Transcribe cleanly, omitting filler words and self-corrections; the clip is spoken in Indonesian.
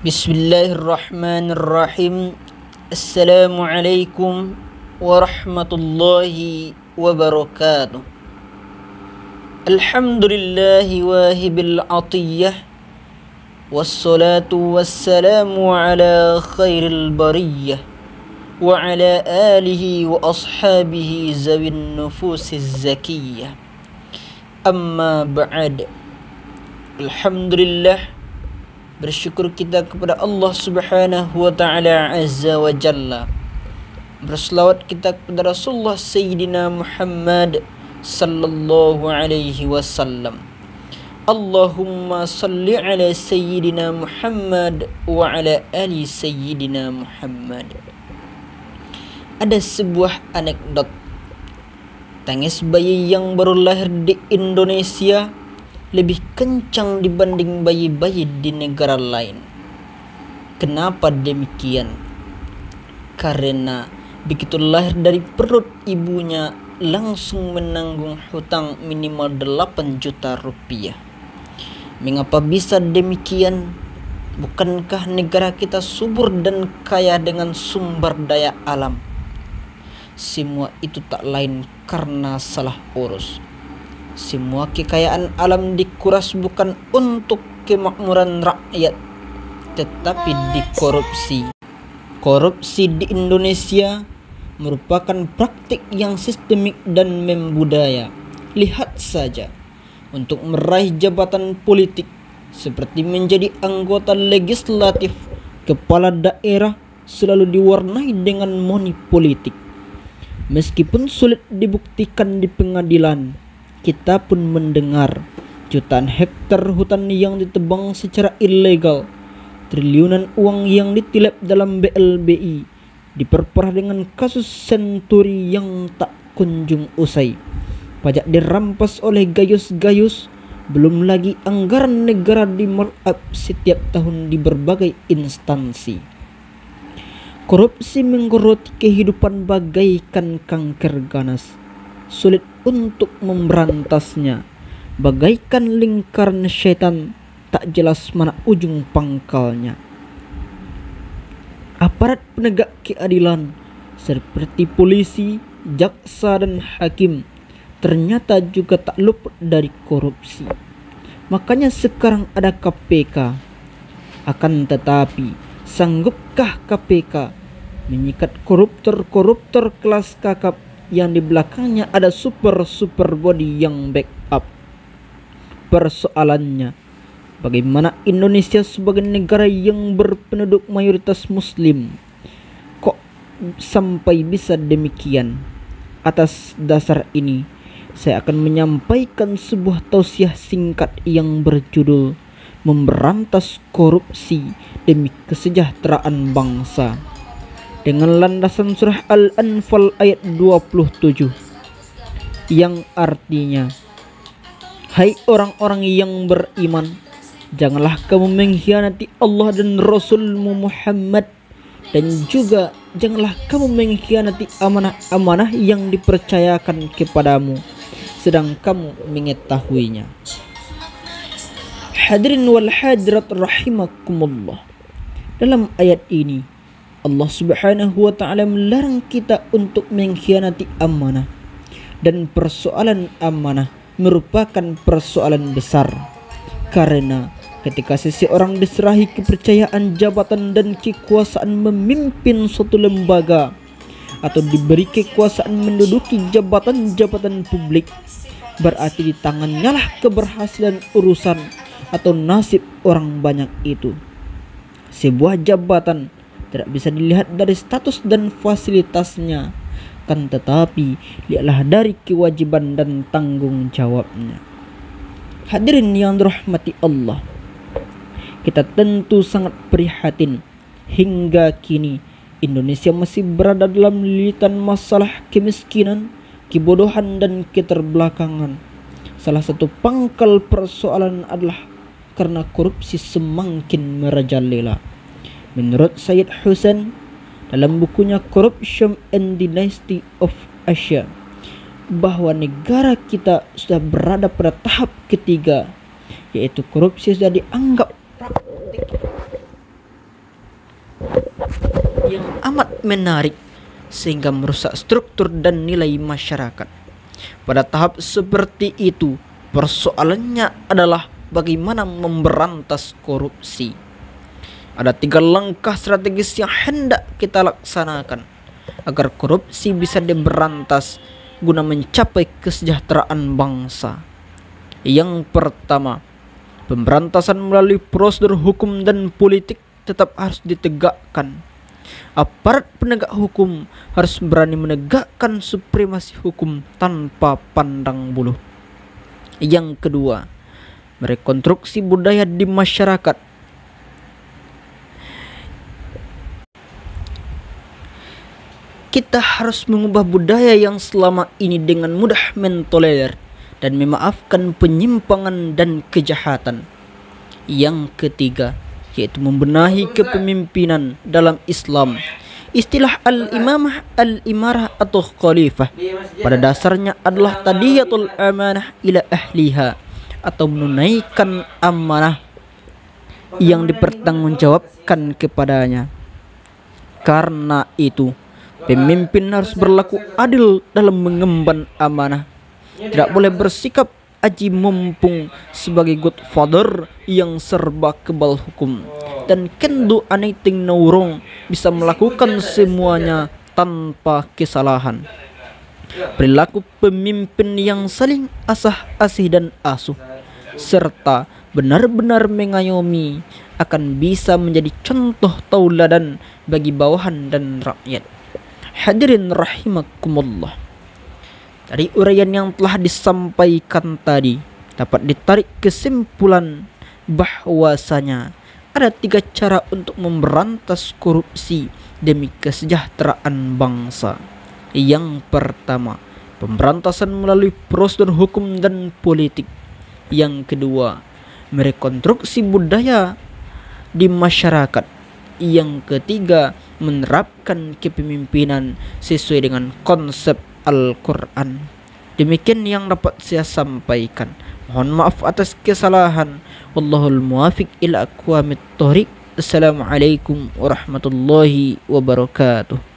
Bismillahirrahmanirrahim. Assalamualaikum warahmatullahi wabarakatuh. Alhamdulillahi wahibil atiyah, wassalatu wassalamu ala khairil bariyah, wa ala alihi wa ashabihi zawin nufusiz zakiyah. Amma ba'd. Alhamdulillah, bersyukur kita kepada Allah Subhanahu wa Ta'ala Azza wa Jalla. Berselawat kita kepada Rasulullah Sayyidina Muhammad sallallahu alaihi wasallam. Allahumma salli ala Sayyidina Muhammad wa ala ali Sayyidina Muhammad. Ada sebuah anekdot. Tangis bayi yang baru lahir di Indonesia lebih kencang dibanding bayi-bayi di negara lain. Kenapa demikian? Karena begitu lahir dari perut ibunya langsung menanggung hutang minimal 8 juta rupiah. Mengapa bisa demikian? Bukankah negara kita subur dan kaya dengan sumber daya alam? Semua itu tak lain karena salah urus. Semua kekayaan alam dikuras bukan untuk kemakmuran rakyat, tetapi dikorupsi. Korupsi di Indonesia merupakan praktik yang sistemik dan membudaya. Lihat saja, untuk meraih jabatan politik seperti menjadi anggota legislatif, kepala daerah selalu diwarnai dengan money politik. Meskipun sulit dibuktikan di pengadilan, kita pun mendengar jutaan hektar hutan yang ditebang secara ilegal, triliunan uang yang ditilep dalam BLBI, diperparah dengan kasus senturi yang tak kunjung usai. Pajak dirampas oleh gayus-gayus, belum lagi anggaran negara di-markup setiap tahun di berbagai instansi. Korupsi menggeroti kehidupan bagaikan kanker ganas. Sulit untuk memberantasnya, bagaikan lingkaran syaitan, tak jelas mana ujung pangkalnya. Aparat penegak keadilan seperti polisi, jaksa dan hakim ternyata juga tak luput dari korupsi. Makanya sekarang ada KPK. Akan tetapi, sanggupkah KPK menyikat koruptor-koruptor kelas kakap yang di belakangnya ada super body yang backup? Persoalannya, bagaimana Indonesia sebagai negara yang berpenduduk mayoritas muslim kok sampai bisa demikian? Atas dasar ini, saya akan menyampaikan sebuah tausiah singkat yang berjudul Memberantas Korupsi Demi Kesejahteraan Bangsa, dengan landasan surah Al-Anfal ayat 27, yang artinya, hai orang-orang yang beriman, janganlah kamu mengkhianati Allah dan Rasulmu Muhammad, dan juga janganlah kamu mengkhianati amanah-amanah yang dipercayakan kepadamu sedang kamu mengetahuinya. Hadirin wal hadirat rahimakumullah. Dalam ayat ini Allah Subhanahu wa Ta'ala melarang kita untuk mengkhianati amanah, dan persoalan amanah merupakan persoalan besar, karena ketika seseorang diserahi kepercayaan jabatan dan kekuasaan memimpin suatu lembaga atau diberi kekuasaan menduduki jabatan-jabatan publik, berarti di tangannya lah keberhasilan urusan atau nasib orang banyak itu. Sebuah jabatan tidak bisa dilihat dari status dan fasilitasnya, kan tetapi lihatlah dari kewajiban dan tanggung jawabnya. Hadirin yang dirahmati Allah, kita tentu sangat prihatin hingga kini Indonesia masih berada dalam lilitan masalah kemiskinan, kebodohan dan keterbelakangan. Salah satu pangkal persoalan adalah karena korupsi semakin merajalela. Menurut Sayyid Hussein dalam bukunya Corruption and Dynasty of Asia, bahwa negara kita sudah berada pada tahap ketiga, yaitu korupsi sudah dianggap praktik menarik sehingga merusak struktur dan nilai masyarakat. Pada tahap seperti itu, persoalannya adalah bagaimana memberantas korupsi. Ada 3 langkah strategis yang hendak kita laksanakan agar korupsi bisa diberantas guna mencapai kesejahteraan bangsa. Yang pertama, pemberantasan melalui prosedur hukum dan politik tetap harus ditegakkan. Aparat penegak hukum harus berani menegakkan supremasi hukum tanpa pandang bulu. Yang kedua, merekonstruksi budaya di masyarakat. Kita harus mengubah budaya yang selama ini dengan mudah mentolerir dan memaafkan penyimpangan dan kejahatan. Yang ketiga, yaitu membenahi kepemimpinan dalam Islam. Istilah al-imamah, al-imarah atau khalifah pada dasarnya adalah tadiyatul amanah ila ahliha, atau menunaikan amanah yang dipertanggungjawabkan kepadanya. Karena itu, pemimpin harus berlaku adil dalam mengemban amanah. Tidak boleh bersikap aji mumpung sebagai godfather yang serba kebal hukum dan kendo anything no wrong, bisa melakukan semuanya tanpa kesalahan. Perilaku pemimpin yang saling asah-asih dan asuh serta benar-benar mengayomi akan bisa menjadi contoh tauladan bagi bawahan dan rakyat. Hadirin rahimakumullah, dari uraian yang telah disampaikan tadi dapat ditarik kesimpulan bahwasanya ada 3 cara untuk memberantas korupsi demi kesejahteraan bangsa. Yang pertama, pemberantasan melalui prosedur hukum dan politik. Yang kedua, merekonstruksi budaya di masyarakat. Yang ketiga, menerapkan kepemimpinan sesuai dengan konsep Al-Quran. Demikian yang dapat saya sampaikan. Mohon maaf atas kesalahan. Wallahul muwafiq ila aqwamit thoriq. Assalamualaikum warahmatullahi wabarakatuh.